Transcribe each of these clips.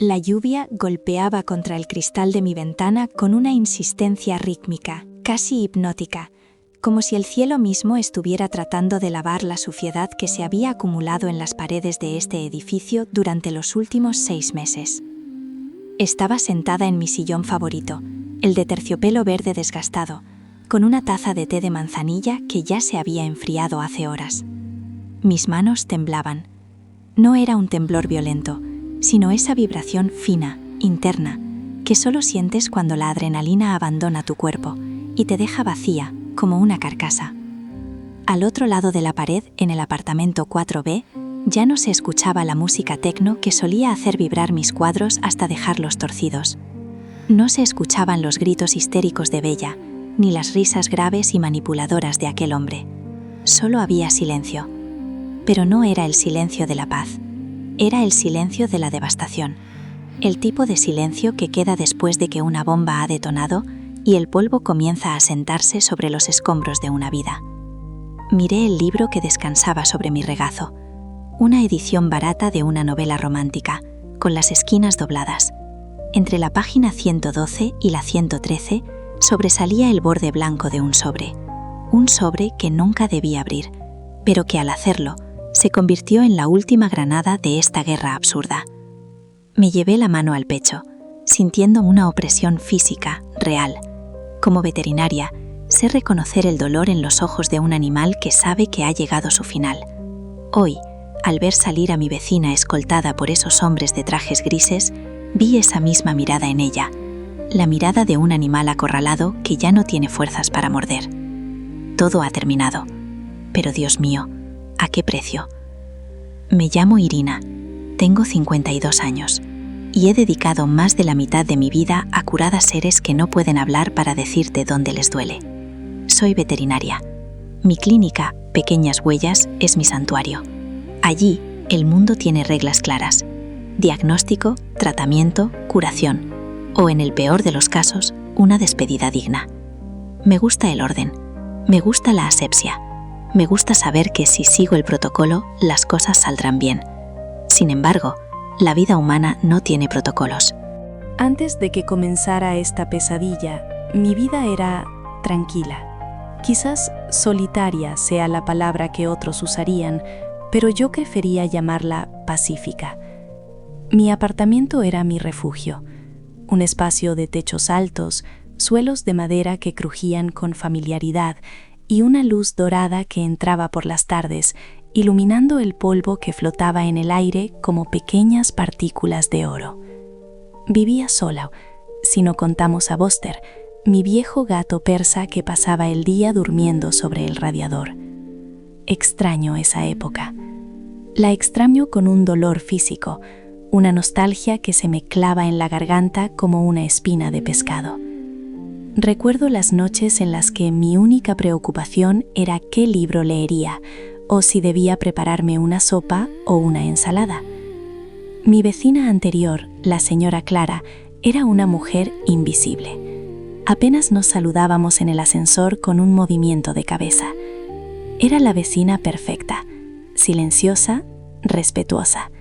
La lluvia golpeaba contra el cristal de mi ventana con una insistencia rítmica, casi hipnótica, como si el cielo mismo estuviera tratando de lavar la suciedad que se había acumulado en las paredes de este edificio durante los últimos 6 meses. Estaba sentada en mi sillón favorito, el de terciopelo verde desgastado, con una taza de té de manzanilla que ya se había enfriado hace horas. Mis manos temblaban. No era un temblor violento, sino esa vibración fina, interna, que solo sientes cuando la adrenalina abandona tu cuerpo y te deja vacía, como una carcasa. Al otro lado de la pared, en el apartamento 4B, ya no se escuchaba la música techno que solía hacer vibrar mis cuadros hasta dejarlos torcidos. No se escuchaban los gritos histéricos de Bella, ni las risas graves y manipuladoras de aquel hombre. Solo había silencio. Pero no era el silencio de la paz. Era el silencio de la devastación. El tipo de silencio que queda después de que una bomba ha detonado y el polvo comienza a sentarse sobre los escombros de una vida. Miré el libro que descansaba sobre mi regazo. Una edición barata de una novela romántica, con las esquinas dobladas. Entre la página 112 y la 113 sobresalía el borde blanco de un sobre que nunca debí abrir, pero que al hacerlo se convirtió en la última granada de esta guerra absurda. Me llevé la mano al pecho, sintiendo una opresión física, real. Como veterinaria, sé reconocer el dolor en los ojos de un animal que sabe que ha llegado su final. Hoy, al ver salir a mi vecina escoltada por esos hombres de trajes grises, vi esa misma mirada en ella, la mirada de un animal acorralado que ya no tiene fuerzas para morder. Todo ha terminado. Pero Dios mío, ¿a qué precio? Me llamo Irina, tengo 52 años y he dedicado más de la mitad de mi vida a curar a seres que no pueden hablar para decirte dónde les duele. Soy veterinaria. Mi clínica, Pequeñas Huellas, es mi santuario. Allí, el mundo tiene reglas claras. Diagnóstico, tratamiento, curación. O en el peor de los casos, una despedida digna. Me gusta el orden. Me gusta la asepsia. Me gusta saber que si sigo el protocolo, las cosas saldrán bien. Sin embargo, la vida humana no tiene protocolos. Antes de que comenzara esta pesadilla, mi vida era tranquila. Quizás solitaria sea la palabra que otros usarían, pero yo prefería llamarla pacífica. Mi apartamento era mi refugio, un espacio de techos altos, suelos de madera que crujían con familiaridad y una luz dorada que entraba por las tardes, iluminando el polvo que flotaba en el aire como pequeñas partículas de oro. Vivía sola, si no contamos a Buster, mi viejo gato persa que pasaba el día durmiendo sobre el radiador. Extraño esa época. La extraño con un dolor físico, una nostalgia que se me clava en la garganta como una espina de pescado. Recuerdo las noches en las que mi única preocupación era qué libro leería, o si debía prepararme una sopa o una ensalada. Mi vecina anterior, la señora Clara, era una mujer invisible. Apenas nos saludábamos en el ascensor con un movimiento de cabeza. Era la vecina perfecta, silenciosa, respetuosa,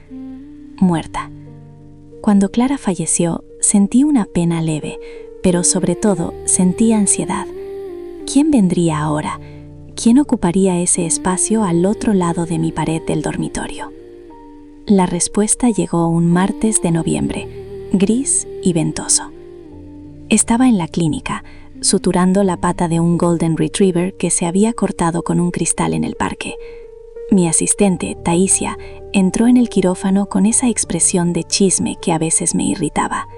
muerta. Cuando Clara falleció, sentí una pena leve, pero sobre todo sentí ansiedad. ¿Quién vendría ahora? ¿Quién ocuparía ese espacio al otro lado de mi pared del dormitorio? La respuesta llegó un martes de noviembre, gris y ventoso. Estaba en la clínica, suturando la pata de un Golden Retriever que se había cortado con un cristal en el parque. Mi asistente, Taisia, entró en el quirófano con esa expresión de chisme que a veces me irritaba.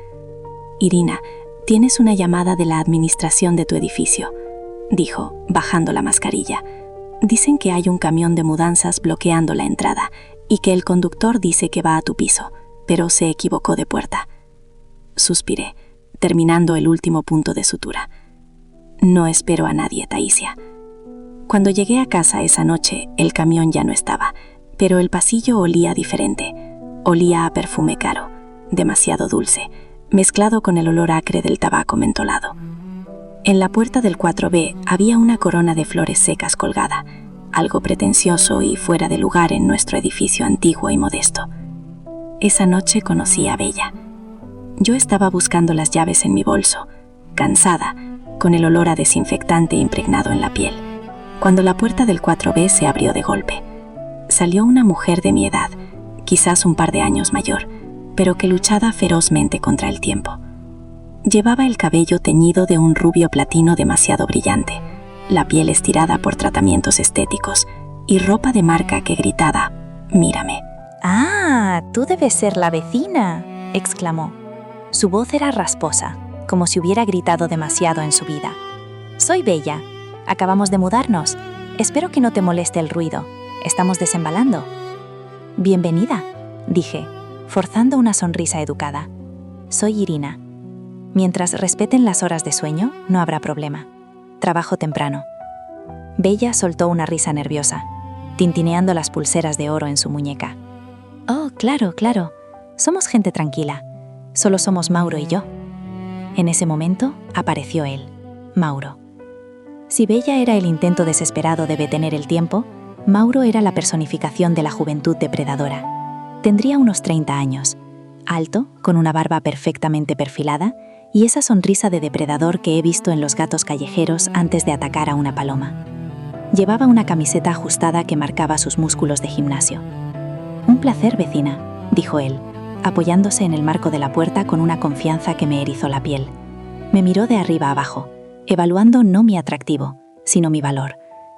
«Irina, tienes una llamada de la administración de tu edificio», dijo, bajando la mascarilla. «Dicen que hay un camión de mudanzas bloqueando la entrada y que el conductor dice que va a tu piso, pero se equivocó de puerta». Suspiré, terminando el último punto de sutura. «No espero a nadie, Taisia». Cuando llegué a casa esa noche, el camión ya no estaba, pero el pasillo olía diferente. Olía a perfume caro, demasiado dulce, mezclado con el olor acre del tabaco mentolado. En la puerta del 4B había una corona de flores secas colgada, algo pretencioso y fuera de lugar en nuestro edificio antiguo y modesto. Esa noche conocí a Bella. Yo estaba buscando las llaves en mi bolso, cansada, con el olor a desinfectante impregnado en la piel, cuando la puerta del 4B se abrió de golpe. Salió una mujer de mi edad, quizás un par de años mayor, pero que luchaba ferozmente contra el tiempo. Llevaba el cabello teñido de un rubio platino demasiado brillante, la piel estirada por tratamientos estéticos y ropa de marca que gritaba: «Mírame». «Ah, tú debes ser la vecina», exclamó. Su voz era rasposa, como si hubiera gritado demasiado en su vida. «Soy Bella. Acabamos de mudarnos. Espero que no te moleste el ruido. Estamos desembalando». «Bienvenida», dije, forzando una sonrisa educada. «Soy Irina. Mientras respeten las horas de sueño, no habrá problema. Trabajo temprano». Bella soltó una risa nerviosa, tintineando las pulseras de oro en su muñeca. «Oh, claro, claro. Somos gente tranquila. Solo somos Mauro y yo». En ese momento apareció él, Mauro. Si Bella era el intento desesperado de detener el tiempo, Mauro era la personificación de la juventud depredadora. Tendría unos 30 años, alto, con una barba perfectamente perfilada y esa sonrisa de depredador que he visto en los gatos callejeros antes de atacar a una paloma. Llevaba una camiseta ajustada que marcaba sus músculos de gimnasio. «Un placer, vecina», dijo él, apoyándose en el marco de la puerta con una confianza que me erizó la piel. Me miró de arriba a abajo, evaluando no mi atractivo, sino mi valor,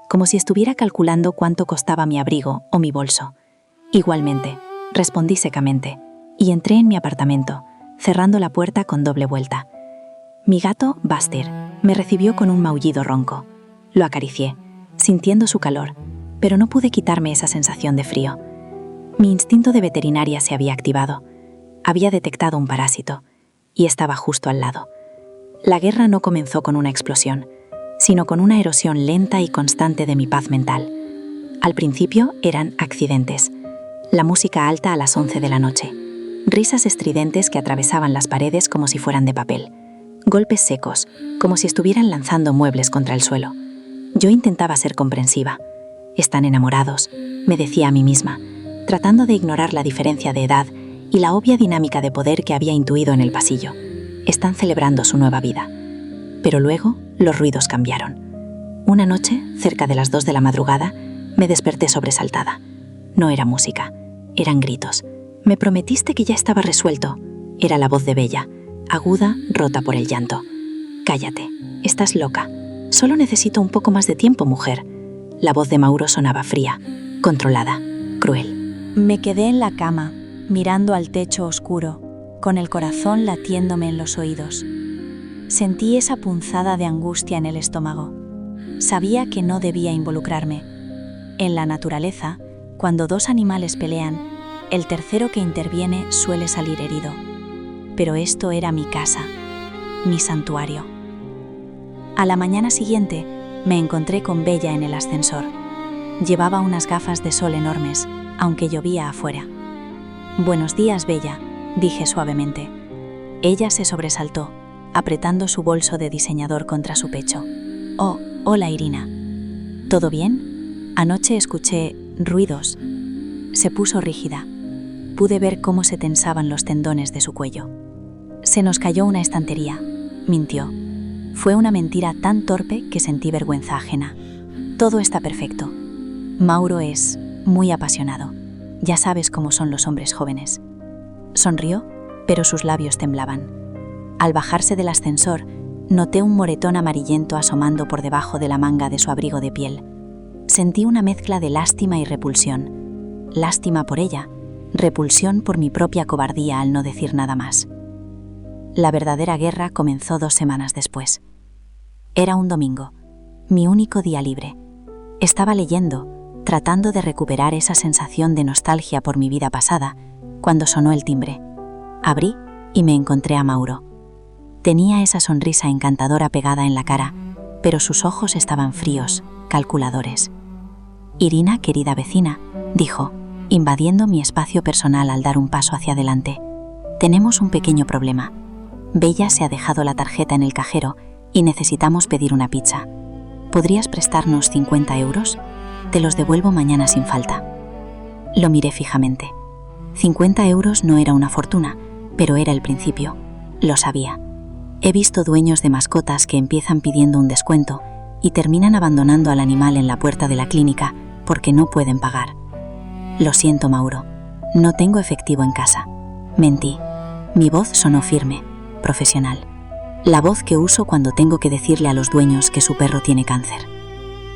como si estuviera calculando cuánto costaba mi abrigo o mi bolso. Igualmente, respondí secamente, y entré en mi apartamento, cerrando la puerta con doble vuelta. Mi gato, Buster, me recibió con un maullido ronco. Lo acaricié, sintiendo su calor, pero no pude quitarme esa sensación de frío. Mi instinto de veterinaria se había activado. Había detectado un parásito, y estaba justo al lado. La guerra no comenzó con una explosión, sino con una erosión lenta y constante de mi paz mental. Al principio eran accidentes. La música alta a las 11 de la noche. Risas estridentes que atravesaban las paredes como si fueran de papel. Golpes secos, como si estuvieran lanzando muebles contra el suelo. Yo intentaba ser comprensiva. «Están enamorados», me decía a mí misma, tratando de ignorar la diferencia de edad y la obvia dinámica de poder que había intuido en el pasillo. Están celebrando su nueva vida. Pero luego, los ruidos cambiaron. Una noche, cerca de las 2 de la madrugada, me desperté sobresaltada. No era música, eran gritos. «Me prometiste que ya estaba resuelto», era la voz de Bella, aguda, rota por el llanto. «Cállate, estás loca. Solo necesito un poco más de tiempo, mujer». La voz de Mauro sonaba fría, controlada, cruel. Me quedé en la cama, mirando al techo oscuro, con el corazón latiéndome en los oídos. Sentí esa punzada de angustia en el estómago. Sabía que no debía involucrarme. En la naturaleza, cuando 2 animales pelean, el tercero que interviene suele salir herido. Pero esto era mi casa, mi santuario. A la mañana siguiente, me encontré con Bella en el ascensor. Llevaba unas gafas de sol enormes, aunque llovía afuera. «Buenos días, Bella», dije suavemente. Ella se sobresaltó, apretando su bolso de diseñador contra su pecho. «Oh, hola, Irina. ¿Todo bien? Anoche escuché ruidos». Se puso rígida. Pude ver cómo se tensaban los tendones de su cuello. «Se nos cayó una estantería», mintió. Fue una mentira tan torpe que sentí vergüenza ajena. «Todo está perfecto. Mauro es muy apasionado. Ya sabes cómo son los hombres jóvenes». Sonrió, pero sus labios temblaban. Al bajarse del ascensor, noté un moretón amarillento asomando por debajo de la manga de su abrigo de piel. Sentí una mezcla de lástima y repulsión. Lástima por ella, repulsión por mi propia cobardía al no decir nada más. La verdadera guerra comenzó 2 semanas después. Era un domingo, mi único día libre. Estaba leyendo, tratando de recuperar esa sensación de nostalgia por mi vida pasada, cuando sonó el timbre. Abrí y me encontré a Mauro. Tenía esa sonrisa encantadora pegada en la cara, pero sus ojos estaban fríos, calculadores. «Irina, querida vecina», dijo, invadiendo mi espacio personal al dar un paso hacia adelante. «Tenemos un pequeño problema. Bella se ha dejado la tarjeta en el cajero y necesitamos pedir una pizza. ¿Podrías prestarnos 50 euros? Te los devuelvo mañana sin falta». Lo miré fijamente. 50 euros no era una fortuna, pero era el principio. Lo sabía. He visto dueños de mascotas que empiezan pidiendo un descuento y terminan abandonando al animal en la puerta de la clínica porque no pueden pagar. Lo siento, Mauro. No tengo efectivo en casa. Mentí. Mi voz sonó firme, profesional. La voz que uso cuando tengo que decirle a los dueños que su perro tiene cáncer.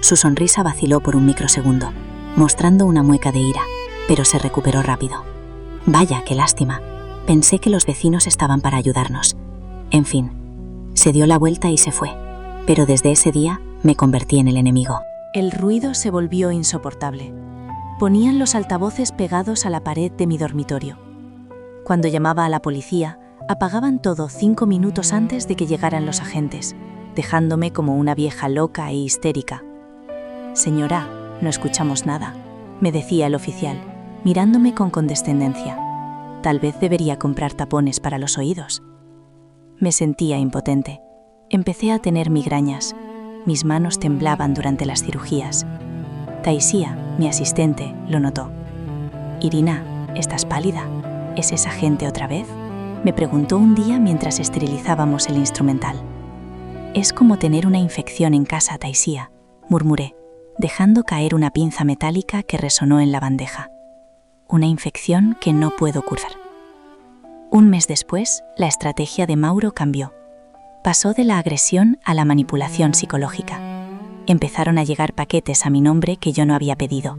Su sonrisa vaciló por un microsegundo, mostrando una mueca de ira, pero se recuperó rápido. Vaya, qué lástima. Pensé que los vecinos estaban para ayudarnos. En fin, se dio la vuelta y se fue. Pero desde ese día me convertí en el enemigo. El ruido se volvió insoportable. Ponían los altavoces pegados a la pared de mi dormitorio. Cuando llamaba a la policía, apagaban todo 5 minutos antes de que llegaran los agentes, dejándome como una vieja loca e histérica. «Señora, no escuchamos nada», me decía el oficial, mirándome con condescendencia. «Tal vez debería comprar tapones para los oídos». Me sentía impotente. Empecé a tener migrañas. Mis manos temblaban durante las cirugías. Taisia, mi asistente, lo notó. «Irina, ¿estás pálida? ¿Es esa gente otra vez?», me preguntó un día mientras esterilizábamos el instrumental. «Es como tener una infección en casa, Taisia», murmuré, dejando caer una pinza metálica que resonó en la bandeja. «Una infección que no puedo curar». Un mes después, la estrategia de Mauro cambió. Pasó de la agresión a la manipulación psicológica. Empezaron a llegar paquetes a mi nombre que yo no había pedido.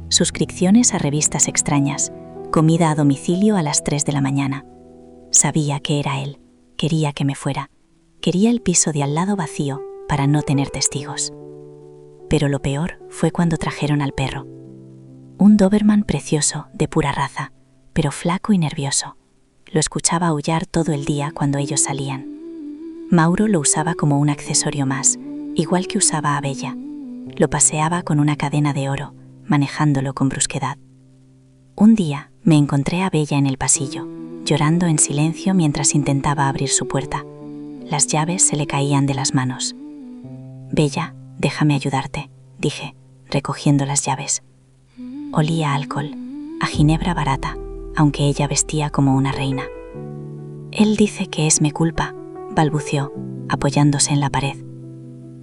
Suscripciones a revistas extrañas, comida a domicilio a las 3 de la mañana. Sabía que era él, quería que me fuera. Quería el piso de al lado vacío para no tener testigos. Pero lo peor fue cuando trajeron al perro. Un Doberman precioso, de pura raza, pero flaco y nervioso. Lo escuchaba aullar todo el día cuando ellos salían. Mauro lo usaba como un accesorio más, igual que usaba a Bella. Lo paseaba con una cadena de oro, manejándolo con brusquedad. Un día me encontré a Bella en el pasillo, llorando en silencio mientras intentaba abrir su puerta. Las llaves se le caían de las manos. «Bella, déjame ayudarte», dije, recogiendo las llaves. Olía a alcohol, a ginebra barata, aunque ella vestía como una reina. «Él dice que es mi culpa», balbuceó, apoyándose en la pared.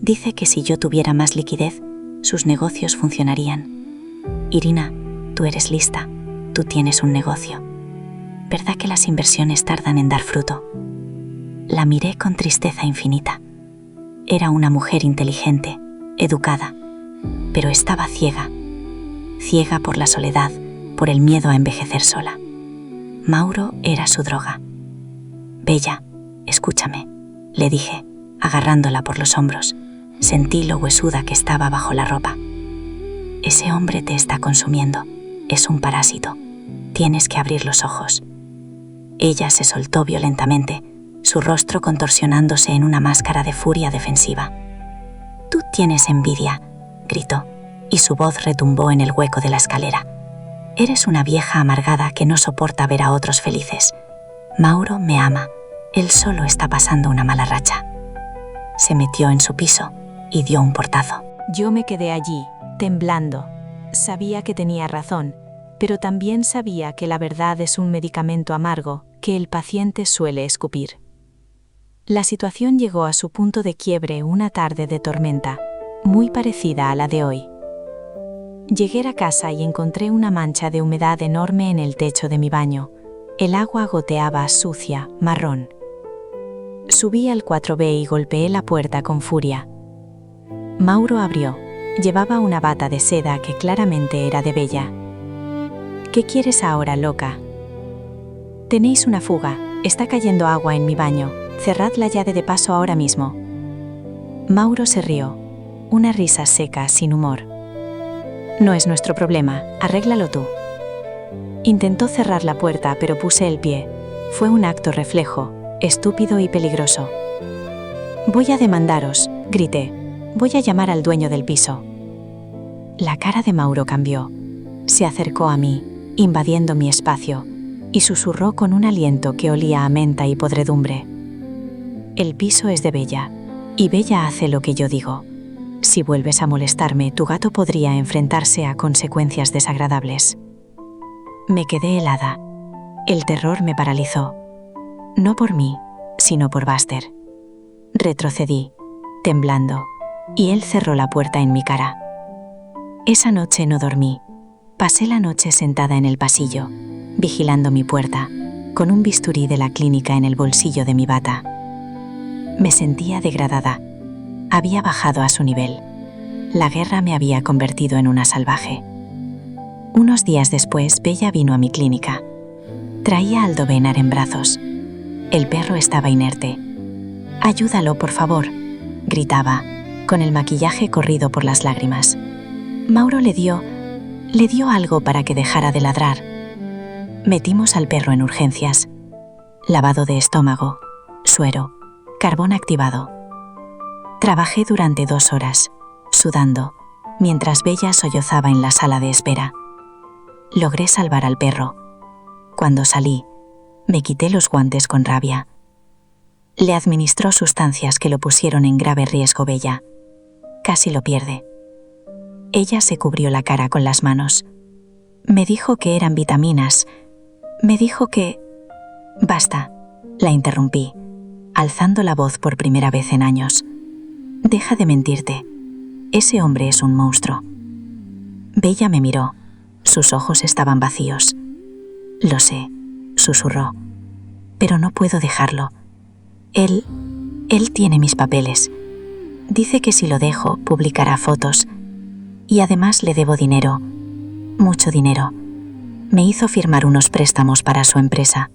«Dice que si yo tuviera más liquidez, sus negocios funcionarían. Irina, tú eres lista, tú tienes un negocio. ¿Verdad que las inversiones tardan en dar fruto?». La miré con tristeza infinita. Era una mujer inteligente, educada, pero estaba ciega. Ciega por la soledad, por el miedo a envejecer sola. Mauro era su droga. «Bella, escúchame», le dije, agarrándola por los hombros. Sentí lo huesuda que estaba bajo la ropa. «Ese hombre te está consumiendo. Es un parásito. Tienes que abrir los ojos». Ella se soltó violentamente, su rostro contorsionándose en una máscara de furia defensiva. «Tú tienes envidia», gritó, y su voz retumbó en el hueco de la escalera. «Eres una vieja amargada que no soporta ver a otros felices. Mauro me ama. Él solo está pasando una mala racha». Se metió en su piso y dio un portazo. Yo me quedé allí, temblando. Sabía que tenía razón, pero también sabía que la verdad es un medicamento amargo que el paciente suele escupir. La situación llegó a su punto de quiebre una tarde de tormenta, muy parecida a la de hoy. Llegué a casa y encontré una mancha de humedad enorme en el techo de mi baño. El agua goteaba sucia, marrón. Subí al 4B y golpeé la puerta con furia. Mauro abrió. Llevaba una bata de seda que claramente era de Bella. «¿Qué quieres ahora, loca?» «Tenéis una fuga. Está cayendo agua en mi baño. Cerrad la llave de paso ahora mismo». Mauro se rió. Una risa seca, sin humor. «No es nuestro problema. Arréglalo tú». Intentó cerrar la puerta, pero puse el pie. Fue un acto reflejo, estúpido y peligroso. «Voy a demandaros», grité. «Voy a llamar al dueño del piso». La cara de Mauro cambió. Se acercó a mí, invadiendo mi espacio, y susurró con un aliento que olía a menta y podredumbre. «El piso es de Bella, y Bella hace lo que yo digo. Si vuelves a molestarme, tu gato podría enfrentarse a consecuencias desagradables». Me quedé helada. El terror me paralizó. No por mí, sino por Buster. Retrocedí, temblando, y él cerró la puerta en mi cara. Esa noche no dormí. Pasé la noche sentada en el pasillo, vigilando mi puerta, con un bisturí de la clínica en el bolsillo de mi bata. Me sentía degradada. Había bajado a su nivel. La guerra me había convertido en una salvaje. Unos días después, Bella vino a mi clínica. Traía a Aldo Benar en brazos. El perro estaba inerte. «Ayúdalo, por favor», gritaba, con el maquillaje corrido por las lágrimas. Mauro le dio algo para que dejara de ladrar. Metimos al perro en urgencias. Lavado de estómago, suero, carbón activado. Trabajé durante 2 horas, sudando, mientras Bella sollozaba en la sala de espera. Logré salvar al perro. Cuando salí, me quité los guantes con rabia. Le administró sustancias que lo pusieron en grave riesgo. Bella casi lo pierde. Ella se cubrió la cara con las manos. Me dijo que eran vitaminas. Me dijo que... Basta, la interrumpí, alzando la voz por primera vez en años. Deja de mentirte. Ese hombre es un monstruo. Bella me miró. Sus ojos estaban vacíos. Lo sé, susurró. Pero no puedo dejarlo. Él tiene mis papeles. Dice que si lo dejo, publicará fotos. Y además le debo dinero. Mucho dinero. Me hizo firmar unos préstamos para su empresa.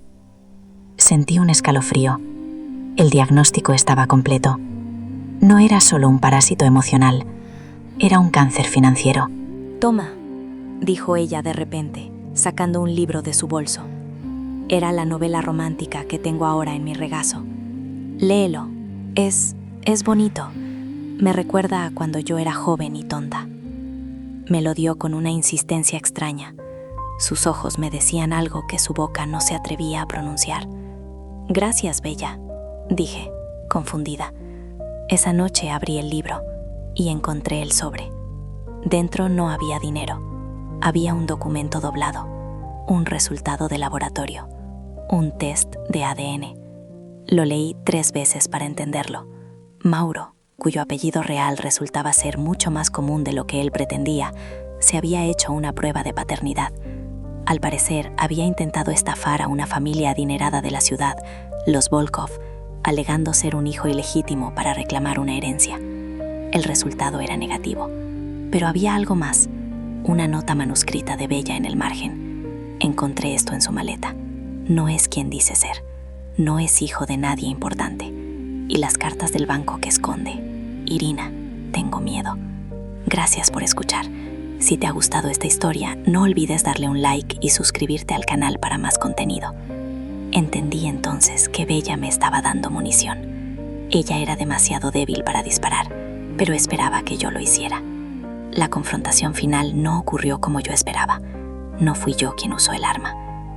Sentí un escalofrío. El diagnóstico estaba completo. No era solo un parásito emocional. Era un cáncer financiero. «Toma», dijo ella de repente, sacando un libro de su bolso. Era la novela romántica que tengo ahora en mi regazo. «Léelo. Es bonito. Me recuerda a cuando yo era joven y tonta». Me lo dio con una insistencia extraña. Sus ojos me decían algo que su boca no se atrevía a pronunciar. «Gracias, Bella», dije, confundida. Esa noche abrí el libro y encontré el sobre. Dentro no había dinero. Había un documento doblado, un resultado de laboratorio, un test de ADN. Lo leí 3 veces para entenderlo. Mauro, cuyo apellido real resultaba ser mucho más común de lo que él pretendía, se había hecho una prueba de paternidad. Al parecer, había intentado estafar a una familia adinerada de la ciudad, los Volkov, alegando ser un hijo ilegítimo para reclamar una herencia. El resultado era negativo, pero había algo más, una nota manuscrita de Bella en el margen. Encontré esto en su maleta. No es quien dice ser. No es hijo de nadie importante. Y las cartas del banco que esconde. Irina, tengo miedo. Gracias por escuchar. Si te ha gustado esta historia, no olvides darle un like y suscribirte al canal para más contenido. Entendí entonces que Bella me estaba dando munición. Ella era demasiado débil para disparar, pero esperaba que yo lo hiciera. La confrontación final no ocurrió como yo esperaba. No fui yo quien usó el arma.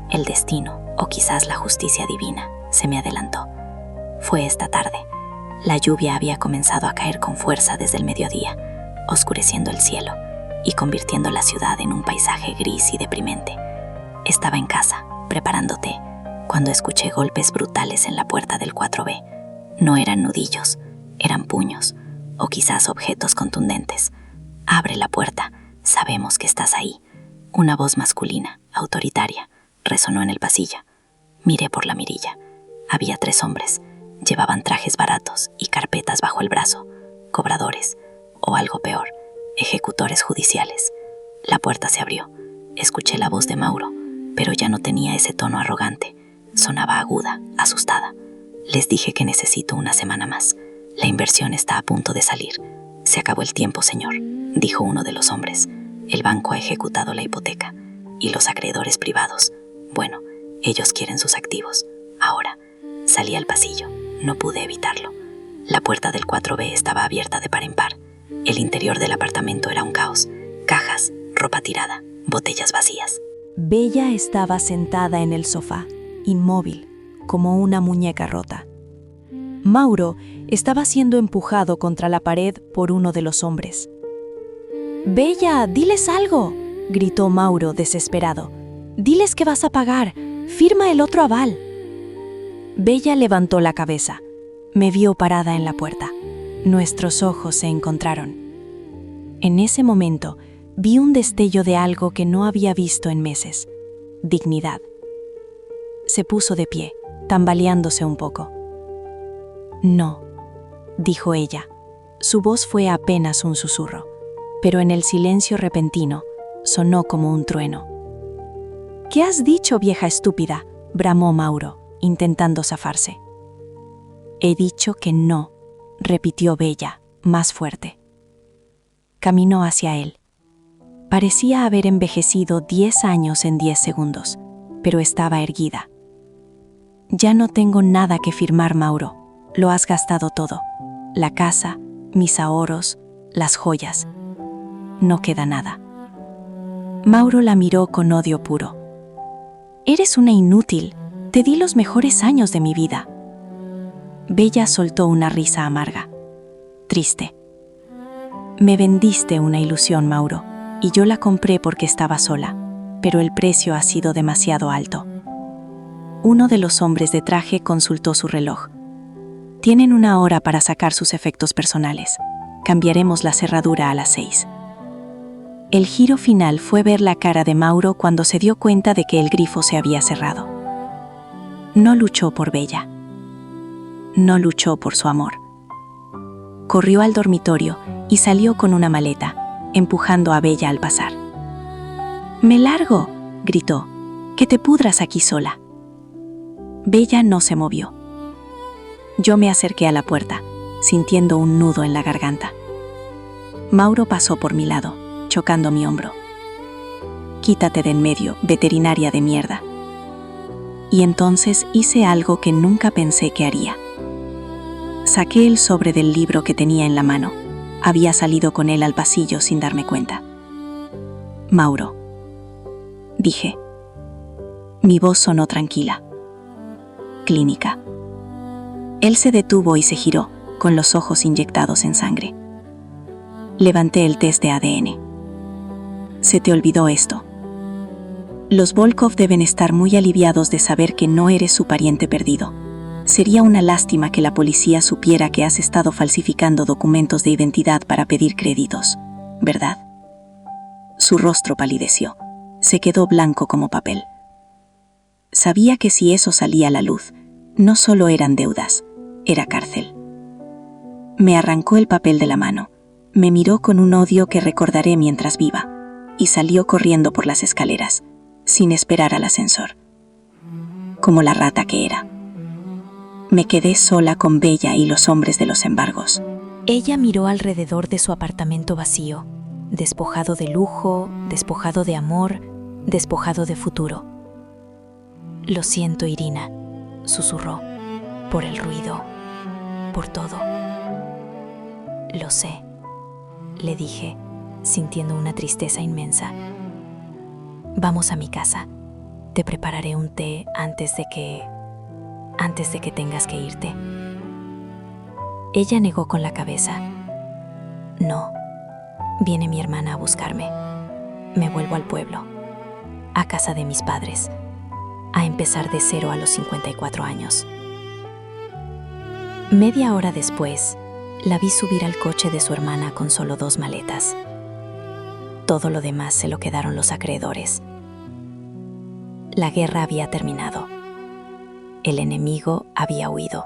El destino, o quizás la justicia divina, se me adelantó. Fue esta tarde. La lluvia había comenzado a caer con fuerza desde el mediodía, oscureciendo el cielo y convirtiendo la ciudad en un paisaje gris y deprimente. Estaba en casa, preparando té, cuando escuché golpes brutales en la puerta del 4B. No eran nudillos, eran puños, o quizás objetos contundentes. «Abre la puerta, sabemos que estás ahí». Una voz masculina, autoritaria, resonó en el pasillo. Miré por la mirilla. Había 3 hombres. Llevaban trajes baratos y carpetas bajo el brazo. Cobradores, o algo peor, ejecutores judiciales. La puerta se abrió. Escuché la voz de Mauro, pero ya no tenía ese tono arrogante. Sonaba aguda, asustada. «Les dije que necesito una semana más. La inversión está a punto de salir. Se acabó el tiempo, señor», dijo uno de los hombres. «El banco ha ejecutado la hipoteca. Y los acreedores privados, bueno, ellos quieren sus activos. Ahora». Salí al pasillo. No pude evitarlo. La puerta del 4B estaba abierta de par en par. El interior del apartamento era un caos. Cajas, ropa tirada, botellas vacías. Bella estaba sentada en el sofá, inmóvil, como una muñeca rota. Mauro estaba siendo empujado contra la pared por uno de los hombres. «Bella, diles algo», gritó Mauro desesperado. «Diles que vas a pagar. Firma el otro aval». Bella levantó la cabeza. Me vio parada en la puerta. Nuestros ojos se encontraron. En ese momento, vi un destello de algo que no había visto en meses: dignidad. Se puso de pie, tambaleándose un poco. «No», dijo ella. Su voz fue apenas un susurro, pero en el silencio repentino sonó como un trueno. «¿Qué has dicho, vieja estúpida?», bramó Mauro, intentando zafarse. «He dicho que no», repitió Bella, más fuerte. Caminó hacia él. Parecía haber envejecido 10 años en 10 segundos, pero estaba erguida. «Ya no tengo nada que firmar, Mauro. Lo has gastado todo. La casa, mis ahorros, las joyas. No queda nada». Mauro la miró con odio puro. «Eres una inútil. Te di los mejores años de mi vida». Bella soltó una risa amarga, triste. «Me vendiste una ilusión, Mauro, y yo la compré porque estaba sola, pero el precio ha sido demasiado alto». Uno de los hombres de traje consultó su reloj. «Tienen 1 hora para sacar sus efectos personales. Cambiaremos la cerradura a las 6». El giro final fue ver la cara de Mauro cuando se dio cuenta de que el grifo se había cerrado. No luchó por Bella. No luchó por su amor. Corrió al dormitorio y salió con una maleta, empujando a Bella al pasar. «¡Me largo!», gritó. «Que te pudras aquí sola». Bella no se movió. Yo me acerqué a la puerta, sintiendo un nudo en la garganta. Mauro pasó por mi lado, chocando mi hombro. «Quítate de en medio, veterinaria de mierda». Y entonces hice algo que nunca pensé que haría. Saqué el sobre del libro que tenía en la mano. Había salido con él al pasillo sin darme cuenta. «Mauro», dije. Mi voz sonó tranquila. «Clínica». Él se detuvo y se giró, con los ojos inyectados en sangre. Levanté el test de ADN. «Se te olvidó esto. Los Volkov deben estar muy aliviados de saber que no eres su pariente perdido. Sería una lástima que la policía supiera que has estado falsificando documentos de identidad para pedir créditos, ¿verdad?». Su rostro palideció. Se quedó blanco como papel. Sabía que si eso salía a la luz, no solo eran deudas, era cárcel. Me arrancó el papel de la mano, me miró con un odio que recordaré mientras viva, y salió corriendo por las escaleras, sin esperar al ascensor. Como la rata que era. Me quedé sola con Bella y los hombres de los embargos. Ella miró alrededor de su apartamento vacío, despojado de lujo, despojado de amor, despojado de futuro. «Lo siento, Irina», susurró, «por el ruido, por todo». «Lo sé», le dije, sintiendo una tristeza inmensa. «Vamos a mi casa. Te prepararé un té antes de que tengas que irte». Ella negó con la cabeza. «No, viene mi hermana a buscarme. Me vuelvo al pueblo, a casa de mis padres, a empezar de cero a los 54 años». Media hora después, la vi subir al coche de su hermana con solo 2 maletas. Todo lo demás se lo quedaron los acreedores. La guerra había terminado. El enemigo había huido.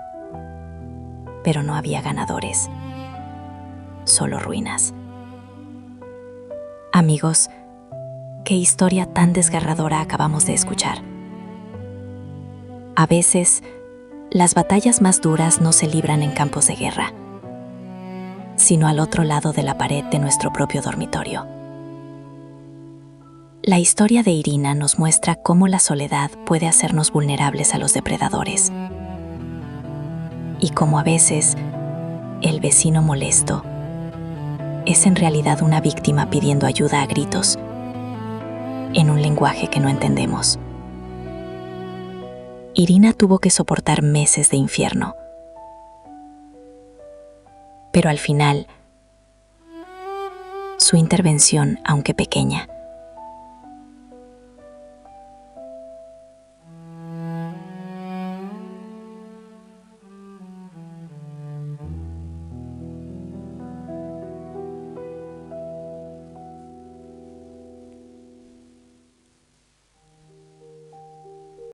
Pero no había ganadores. Solo ruinas. Amigos, qué historia tan desgarradora acabamos de escuchar. A veces, las batallas más duras no se libran en campos de guerra, sino al otro lado de la pared de nuestro propio dormitorio. La historia de Irina nos muestra cómo la soledad puede hacernos vulnerables a los depredadores y cómo a veces el vecino molesto es en realidad una víctima pidiendo ayuda a gritos en un lenguaje que no entendemos. Irina tuvo que soportar meses de infierno, pero al final, su intervención, aunque pequeña,